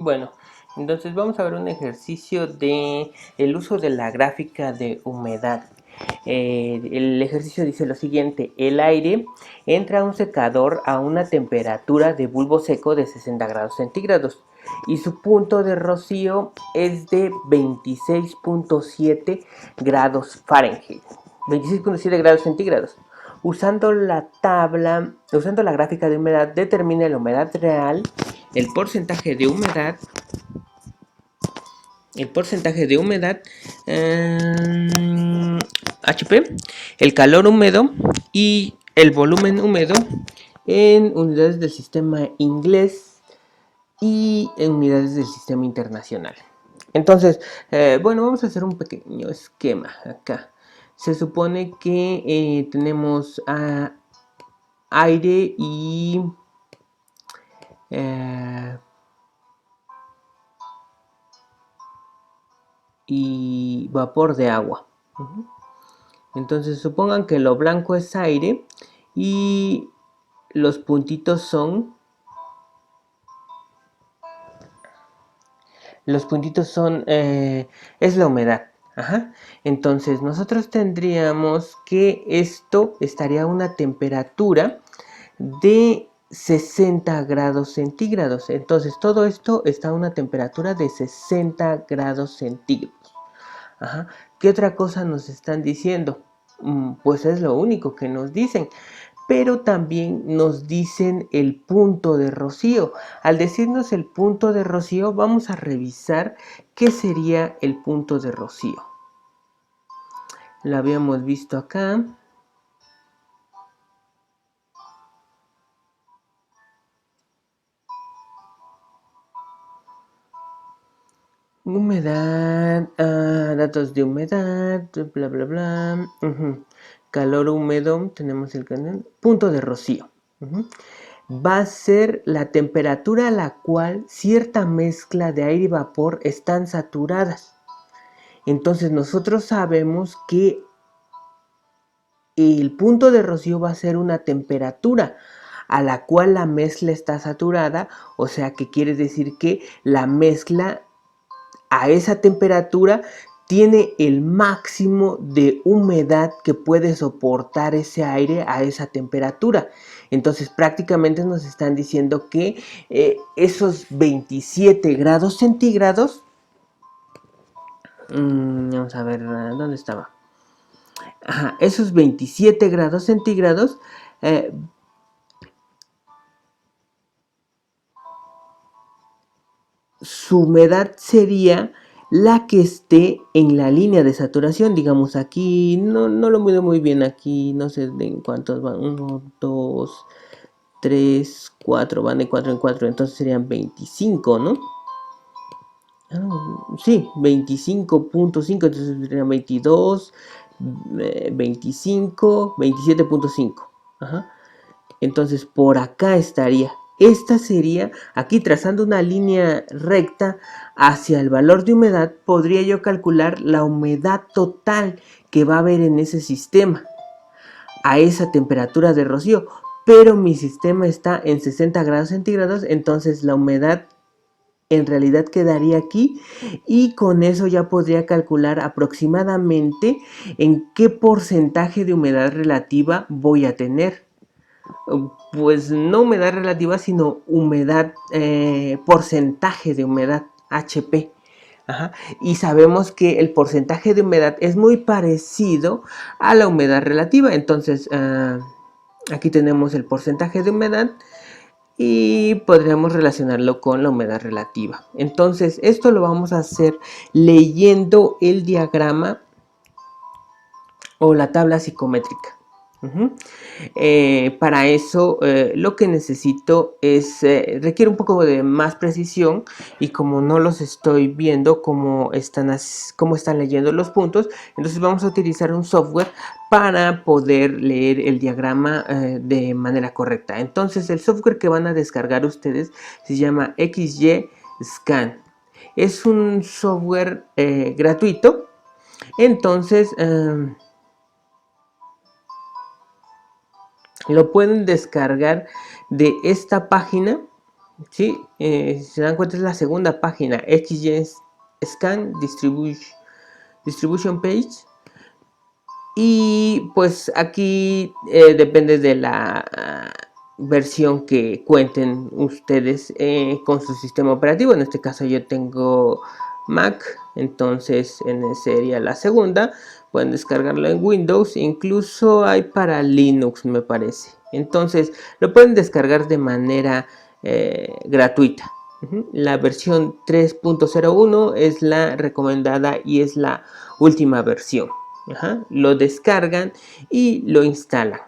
Bueno, entonces vamos a ver un ejercicio de el uso de la gráfica de humedad. El ejercicio dice lo siguiente: el aire entra a un secador a una temperatura de bulbo seco de 60 grados centígrados y su punto de rocío es de 26.7 grados Fahrenheit, 26.7 grados centígrados. Usando la gráfica de humedad, determina la humedad real, el porcentaje de humedad, el porcentaje de humedad, HP, el calor húmedo y el volumen húmedo en unidades del sistema inglés y en unidades del sistema internacional. Entonces, bueno, vamos a hacer un pequeño esquema acá. Se supone que tenemos aire y vapor de agua. Entonces supongan que lo blanco es aire y los puntitos son es la humedad. Ajá. Entonces nosotros tendríamos que esto estaría a una temperatura de 60 grados centígrados. Entonces todo esto está a una temperatura de 60 grados centígrados. Ajá. ¿Qué otra cosa nos están diciendo? Pues es lo único que nos dicen. Pero también nos dicen el punto de rocío. Al decirnos el punto de rocío, vamos a revisar qué sería el punto de rocío. Lo habíamos visto acá. Humedad, datos de humedad, bla bla bla. Calor húmedo, tenemos el punto de rocío. Va a ser la temperatura a la cual cierta mezcla de aire y vapor están saturadas. Entonces nosotros sabemos que el punto de rocío va a ser una temperatura a la cual la mezcla está saturada, o sea que quiere decir que la mezcla a esa temperatura tiene el máximo de humedad que puede soportar ese aire a esa temperatura. Entonces prácticamente nos están diciendo que esos 27 grados centígrados, vamos a ver, ¿dónde estaba? Ajá, esos 27 grados centígrados su humedad sería la que esté en la línea de saturación. Digamos aquí, no lo mido muy bien aquí, no sé en cuántos van, 1, 2, 3, 4, van de 4 en 4, entonces serían 25, ¿no? Sí, 25.5, entonces serían 22, 25, 27.5. Ajá. Entonces por acá estaría. Esta sería, aquí trazando una línea recta hacia el valor de humedad, podría yo calcular la humedad total que va a haber en ese sistema a esa temperatura de rocío. Pero mi sistema está en 60 grados centígrados, entonces la humedad en realidad quedaría aquí y con eso ya podría calcular aproximadamente en qué porcentaje de humedad relativa voy a tener. Pues no humedad relativa, sino humedad, porcentaje de humedad, HP. Ajá. Y sabemos que el porcentaje de humedad es muy parecido a la humedad relativa. Entonces, aquí tenemos el porcentaje de humedad y podríamos relacionarlo con la humedad relativa. Entonces, esto lo vamos a hacer leyendo el diagrama o la tabla psicométrica. Para eso lo que necesito es, requiere un poco de más precisión y como no los estoy viendo cómo están leyendo los puntos, entonces vamos a utilizar un software para poder leer el diagrama de manera correcta. Entonces el software que van a descargar ustedes se llama XY Scan. Es un software gratuito. Entonces lo pueden descargar de esta página ¿sí? Si se dan cuenta es la segunda página, XGScan Distribution Page. Y pues aquí depende de la versión que cuenten ustedes con su sistema operativo. En este caso yo tengo Mac, entonces sería la segunda. Pueden descargarlo en Windows, incluso hay para Linux me parece. Entonces lo pueden descargar de manera gratuita. La versión 3.01 es la recomendada y es la última versión. Lo descargan y lo instalan.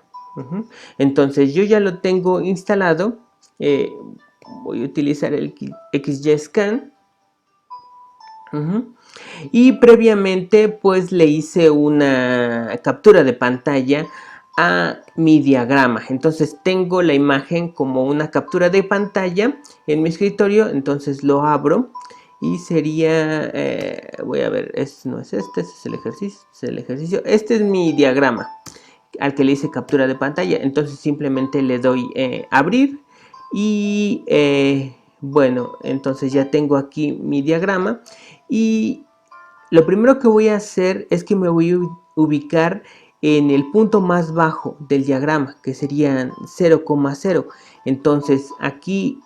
Entonces yo ya lo tengo instalado. Voy a utilizar el XGScan. Y previamente pues le hice una captura de pantalla a mi diagrama. Entonces tengo la imagen como una captura de pantalla en mi escritorio. Entonces lo abro y sería, voy a ver, no es este es el ejercicio, este es mi diagrama al que le hice captura de pantalla. Entonces simplemente le doy abrir y bueno, entonces ya tengo aquí mi diagrama y lo primero que voy a hacer es que me voy a ubicar en el punto más bajo del diagrama, que serían 0,0. Entonces aquí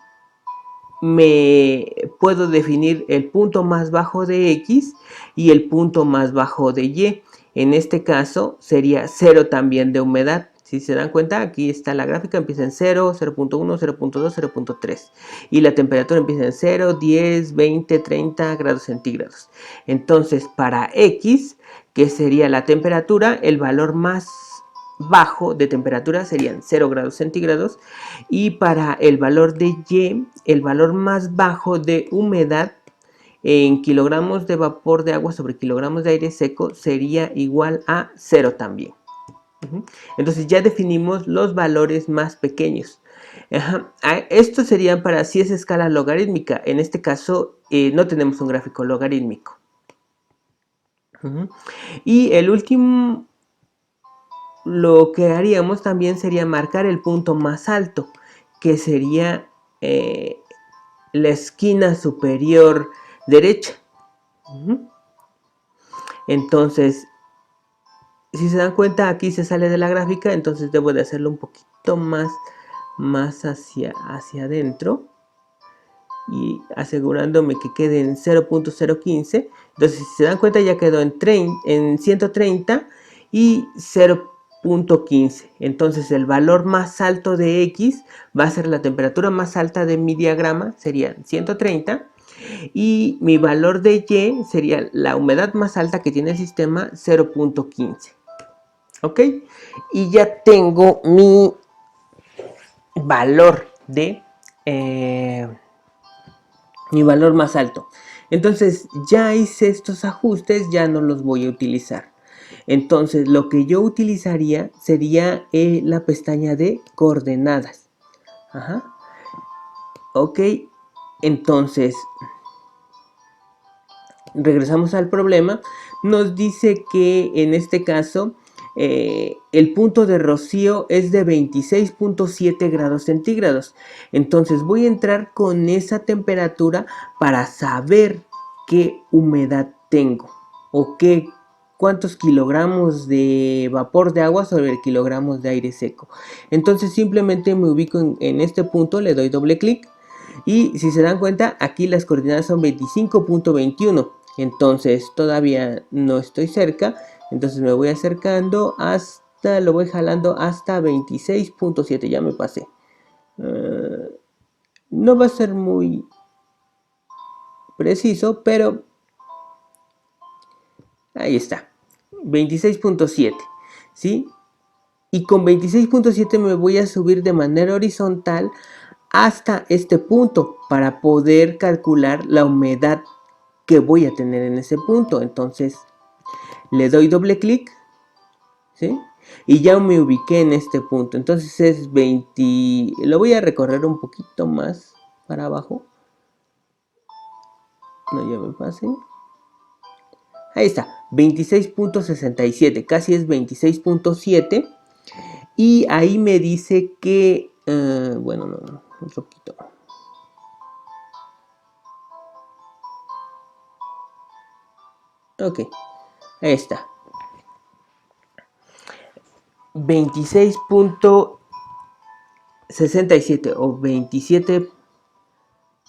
me puedo definir el punto más bajo de X y el punto más bajo de Y. En este caso sería 0 también de humedad. Si se dan cuenta, aquí está la gráfica, empieza en 0, 0.1, 0.2, 0.3. Y la temperatura empieza en 0, 10, 20, 30 grados centígrados. Entonces, para X, que sería la temperatura, el valor más bajo de temperatura serían 0 grados centígrados. Y para el valor de Y, el valor más bajo de humedad en kilogramos de vapor de agua sobre kilogramos de aire seco sería igual a 0 también. Entonces ya definimos los valores más pequeños. Esto sería para si es escala logarítmica. En este caso no tenemos un gráfico logarítmico. Y el último, lo que haríamos también sería marcar el punto más alto, que sería la esquina superior derecha. Entonces, si se dan cuenta, aquí se sale de la gráfica, entonces debo de hacerlo un poquito más hacia adentro y asegurándome que quede en 0.015. Entonces, si se dan cuenta, ya quedó en 130 y 0.15. Entonces, el valor más alto de X va a ser la temperatura más alta de mi diagrama, serían 130. Y mi valor de Y sería la humedad más alta que tiene el sistema, 0.15. ¿Ok? Y ya tengo mi valor de mi valor más alto. Entonces ya hice estos ajustes, ya no los voy a utilizar. Entonces lo que yo utilizaría sería la pestaña de coordenadas. Ok, entonces regresamos al problema. Nos dice que en este caso el punto de rocío es de 26.7 grados centígrados. Entonces voy a entrar con esa temperatura para saber qué humedad tengo o cuántos kilogramos de vapor de agua sobre kilogramos de aire seco. Entonces simplemente me ubico en este punto, le doy doble clic y si se dan cuenta aquí las coordenadas son 25.21. Entonces todavía no estoy cerca. Entonces me voy acercando hasta, lo voy jalando hasta 26.7. Ya me pasé. No va a ser muy preciso, pero ahí está. 26.7. ¿Sí? Y con 26.7 me voy a subir de manera horizontal hasta este punto para poder calcular la humedad que voy a tener en ese punto. Entonces le doy doble clic, ¿sí? Y ya me ubiqué en este punto. Entonces es 20, lo voy a recorrer un poquito más para abajo. No, ya me pasé. Ahí está, 26.67, casi es 26.7. Y ahí me dice que, bueno, no, un poquito. Ok, ahí está. 26.67 o 27.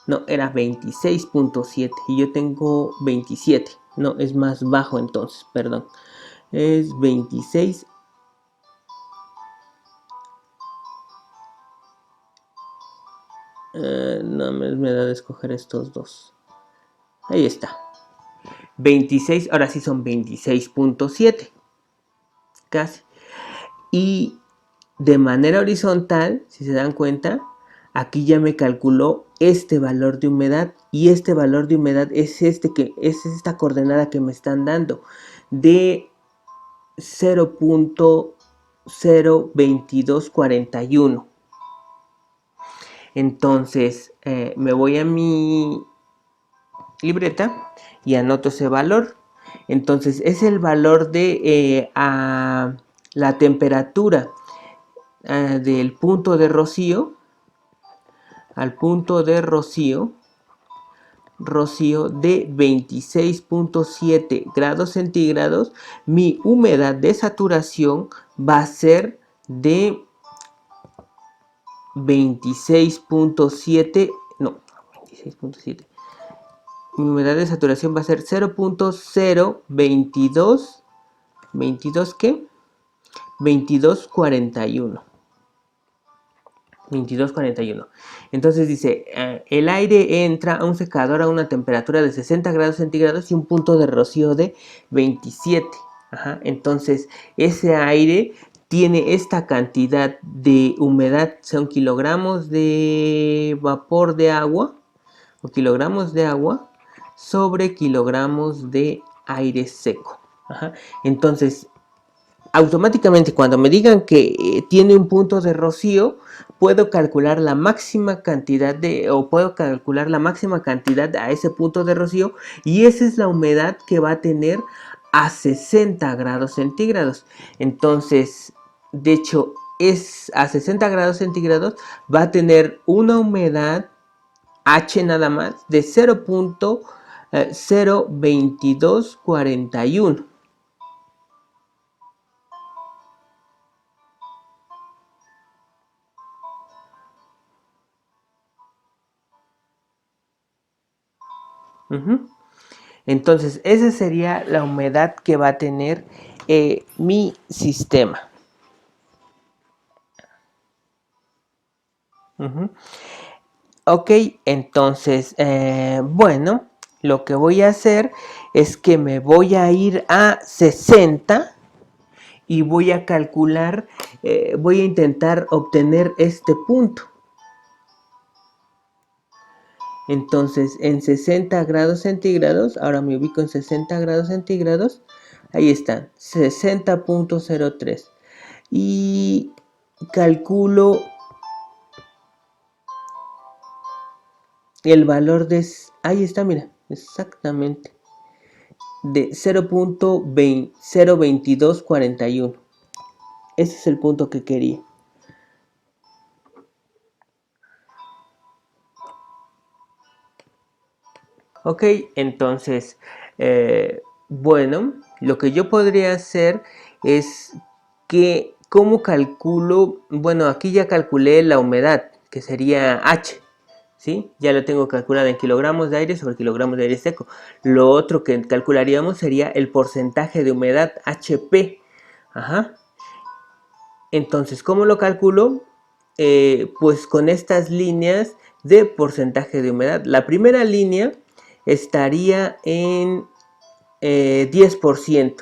No, era 26.7 y yo tengo 27. No, es más bajo entonces, perdón. Es 26. No me da de escoger estos dos. Ahí está. 26, ahora sí son 26.7. Casi. Y de manera horizontal, si se dan cuenta, aquí ya me calculó este valor de humedad. Y este valor de humedad es esta coordenada que me están dando. De 0.02241. Entonces me voy a mi libreta y anoto ese valor. Entonces es el valor de la temperatura del punto de rocío al punto de rocío de 26.7 grados centígrados. Mi humedad de saturación va a ser de 26.7, no, 26.7. Mi humedad de saturación va a ser 0.022, ¿22 qué? 2241. 2241. Entonces dice, el aire entra a un secador a una temperatura de 60 grados centígrados y un punto de rocío de 27. Ajá. Entonces ese aire tiene esta cantidad de humedad, son kilogramos de vapor de agua o kilogramos de agua sobre kilogramos de aire seco. Ajá. Entonces automáticamente cuando me digan que tiene un punto de rocío, puedo calcular la máxima cantidad a ese punto de rocío, y esa es la humedad que va a tener a 60 grados centígrados. Entonces, de hecho, es a 60 grados centígrados va a tener una humedad H nada más de 0.02241. Entonces, esa sería la humedad que va a tener mi sistema. Ok, entonces, bueno, lo que voy a hacer es que me voy a ir a 60 y voy a calcular, voy a intentar obtener este punto. Entonces, en 60 grados centígrados, ahora me ubico en 60 grados centígrados, ahí están, 60.03. Y calculo el valor de... Ahí está, mira, exactamente. De 0.02241. Ese es el punto que quería. Ok, entonces, bueno, lo que yo podría hacer es que, ¿cómo calculo? Bueno, aquí ya calculé la humedad, que sería H, ¿sí? Ya lo tengo calculado en kilogramos de aire sobre kilogramos de aire seco. Lo otro que calcularíamos sería el porcentaje de humedad, HP. Ajá. Entonces, ¿cómo lo calculo? Pues con estas líneas de porcentaje de humedad. La primera línea estaría en 10%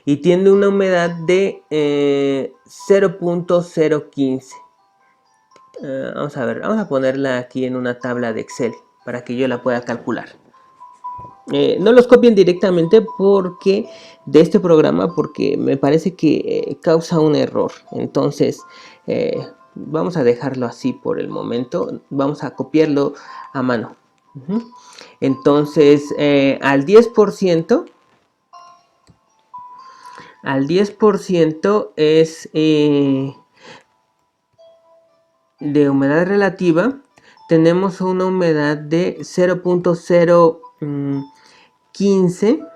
y tiene una humedad de 0.015. Vamos a ver, vamos a ponerla aquí en una tabla de Excel para que yo la pueda calcular. No los copien directamente porque de este programa, porque me parece que causa un error. Entonces vamos a dejarlo así por el momento. Vamos a copiarlo a mano. Entonces al 10% es de humedad relativa. Tenemos una humedad de 0.015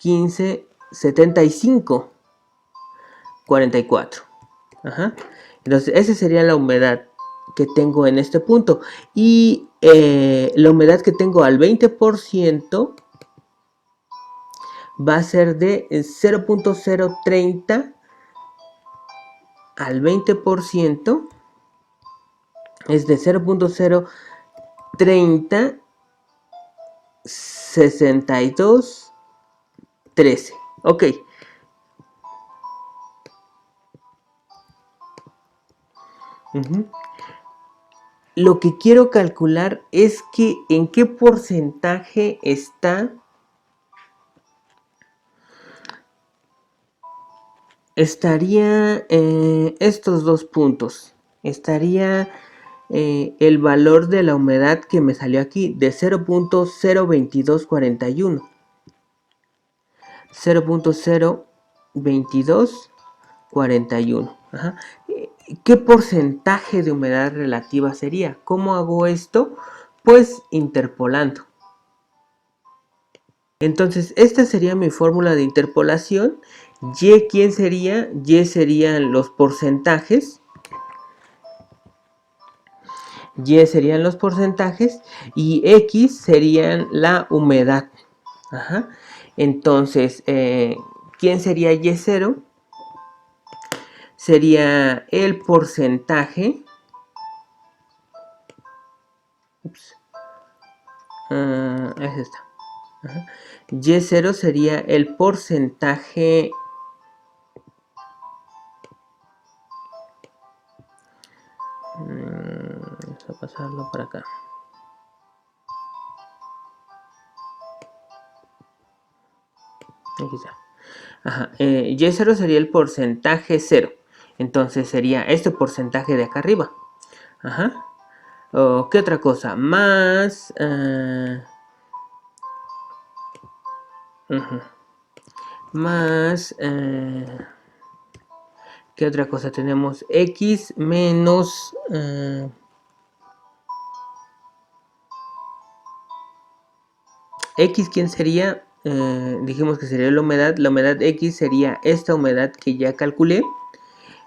1575 44. Ajá. Entonces, esa sería la humedad que tengo en este punto. Y la humedad que tengo al 20% va a ser de 0.030 al 20%. Es de 0.030 62 13. Ok. Lo que quiero calcular es que en qué porcentaje estaría estos dos puntos. Estaría el valor de la humedad que me salió aquí de 0.02241. 0.02241. Ajá. ¿Qué porcentaje de humedad relativa sería? ¿Cómo hago esto? Pues interpolando. Entonces, esta sería mi fórmula de interpolación. Y, ¿quién sería? Y serían los porcentajes. Y serían los porcentajes. Y X serían la humedad. Ajá. Entonces, ¿quién sería Y0? Sería el porcentaje. Ups. Es esta. Ajá. Y0 sería el porcentaje. Vamos a pasarlo para acá. Aquí está. Ajá. Y0 sería el porcentaje 0. Entonces sería este porcentaje de acá arriba. Ajá. ¿Qué otra cosa? Más. Más. ¿Qué otra cosa tenemos? X menos. X, ¿quién sería? Dijimos que sería la humedad. La humedad X sería esta humedad que ya calculé.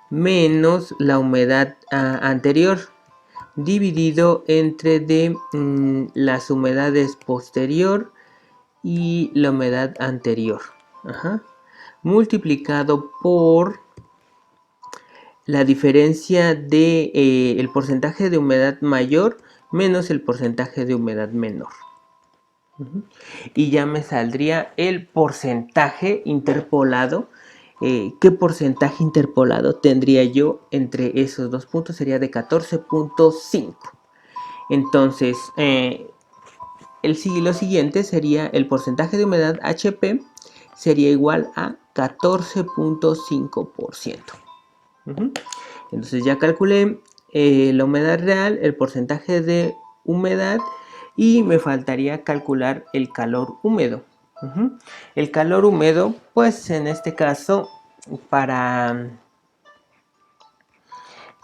Menos la humedad anterior. Dividido entre las humedades posterior y la humedad anterior. Ajá. Multiplicado por la diferencia de el porcentaje de humedad mayor menos el porcentaje de humedad menor. Y ya me saldría el porcentaje interpolado. ¿Qué porcentaje interpolado tendría yo entre esos dos puntos? Sería de 14.5. Entonces, lo siguiente sería el porcentaje de humedad HP sería igual a 14.5%. Entonces ya calculé la humedad real, el porcentaje de humedad y me faltaría calcular el calor húmedo. El calor húmedo, pues en este caso, para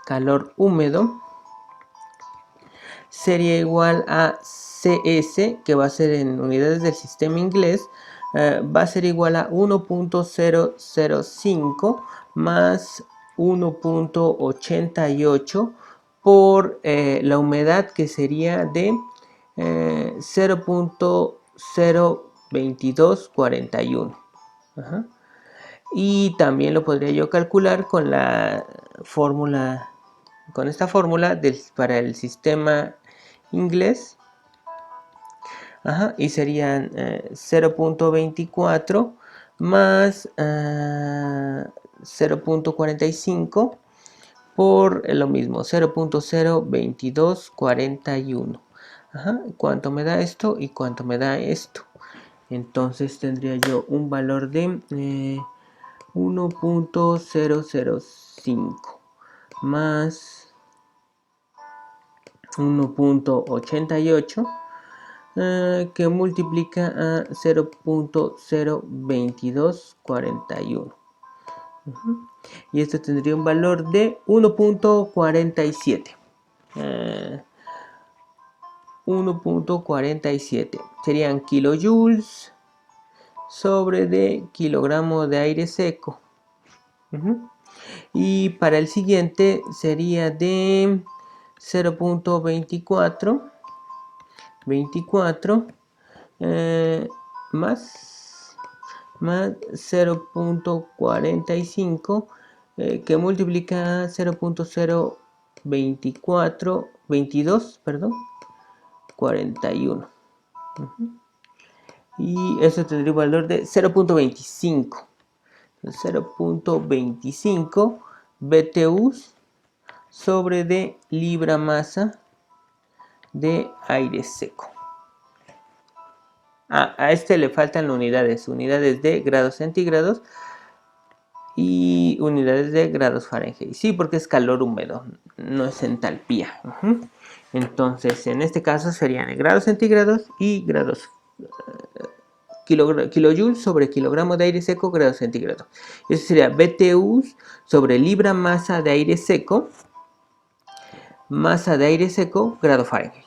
calor húmedo sería igual a CS, que va a ser en unidades del sistema inglés, va a ser igual a 1.005 más 1.88 por la humedad, que sería de 0.02241. Y también lo podría yo calcular con la fórmula, con esta fórmula para el sistema inglés. Y serían 0.24 más 0.45 por lo mismo, 0.02241. ¿Cuánto me da esto y cuánto me da esto? Entonces tendría yo un valor de 1.005 más 1.88 que multiplica a 0.02241. Y esto tendría un valor de 1.47. 1.47 serían kilojoules sobre de kilogramo de aire seco. Y para el siguiente sería de 0.24 más 0.45 que multiplica 0.022, perdón, 41. Y eso tendría un valor de 0.25. 0.25 BTUs sobre de libra masa de aire seco. A este le faltan unidades de grados centígrados y unidades de grados Fahrenheit. Sí, porque es calor húmedo, no es entalpía. Entonces, en este caso serían grados centígrados y grados kilojoules sobre kilogramo de aire seco, grados centígrados. Eso sería BTUs sobre libra masa de aire seco, grado Fahrenheit.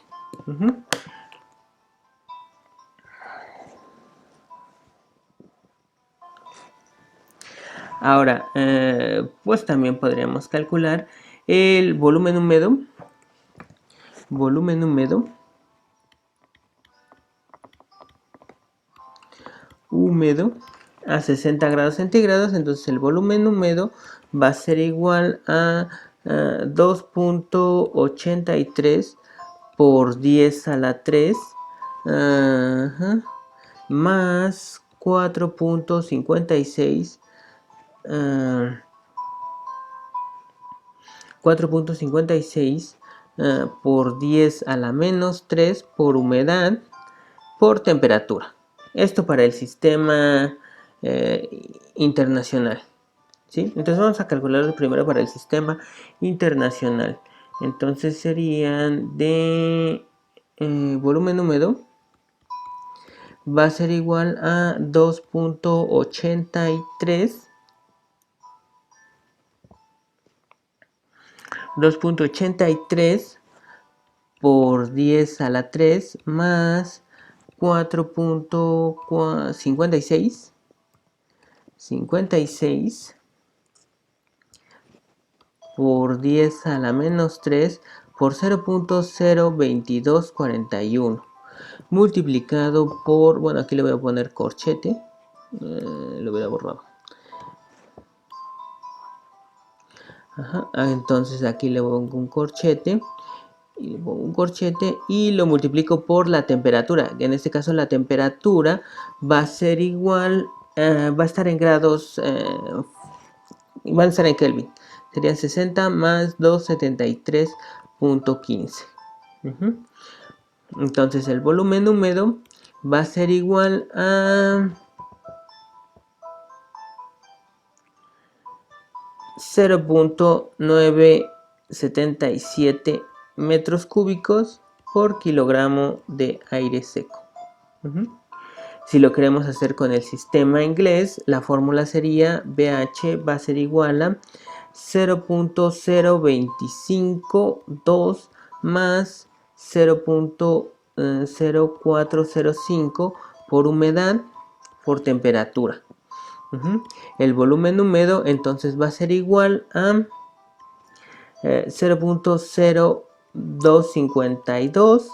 Ahora, pues también podríamos calcular el volumen húmedo. A 60 grados centígrados. Entonces el volumen húmedo va a ser igual a 2.83 por 10 a la 3 más 4.56 por 10 a la menos 3 por humedad por temperatura. Esto para el sistema internacional. ¿Sí? Entonces vamos a calcularlo primero para el sistema internacional. Entonces serían de volumen húmedo va a ser igual a 2.83 por 10 a la 3 más 4.56 por 10 a la menos 3 por 0.02241 multiplicado por, bueno, aquí le voy a poner corchete, lo hubiera borrado. Entonces aquí le pongo un corchete y lo multiplico por la temperatura. En este caso la temperatura va a ser igual, va a estar en grados, van a estar en Kelvin. Serían 60 más 273.15. Entonces el volumen húmedo va a ser igual a 0.977 metros cúbicos por kilogramo de aire seco. Si lo queremos hacer con el sistema inglés, la fórmula sería BH va a ser igual a 0.0252 más 0.0405 por humedad por temperatura. El volumen húmedo entonces va a ser igual a 0.0252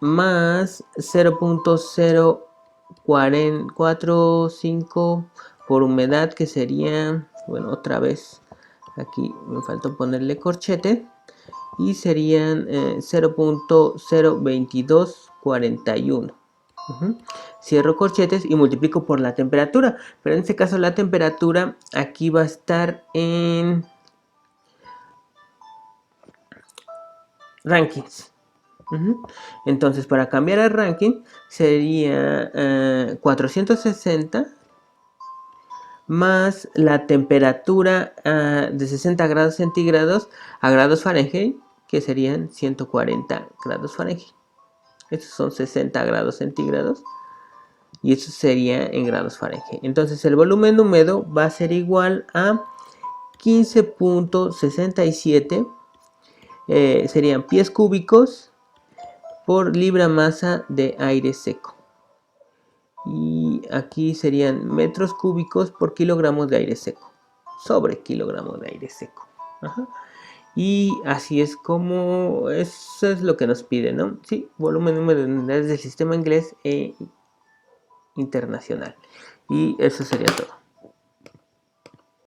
más 0.045 por humedad, que sería, bueno, otra vez aquí me faltó ponerle corchete, y serían 0.02241. Cierro corchetes y multiplico por la temperatura, pero en este caso la temperatura aquí va a estar en rankings. Entonces, para cambiar a ranking sería 460 más la temperatura de 60 grados centígrados a grados Fahrenheit, que serían 140 grados Fahrenheit. Estos son 60 grados centígrados y eso sería en grados Fahrenheit. Entonces el volumen húmedo va a ser igual a 15.67 serían pies cúbicos por libra masa de aire seco. Y aquí serían metros cúbicos por kilogramos de aire seco. Sobre kilogramos de aire seco. Ajá. Y así es como, eso es lo que nos pide, ¿no? Sí, volumen, número de unidades del sistema inglés e internacional. Y eso sería todo.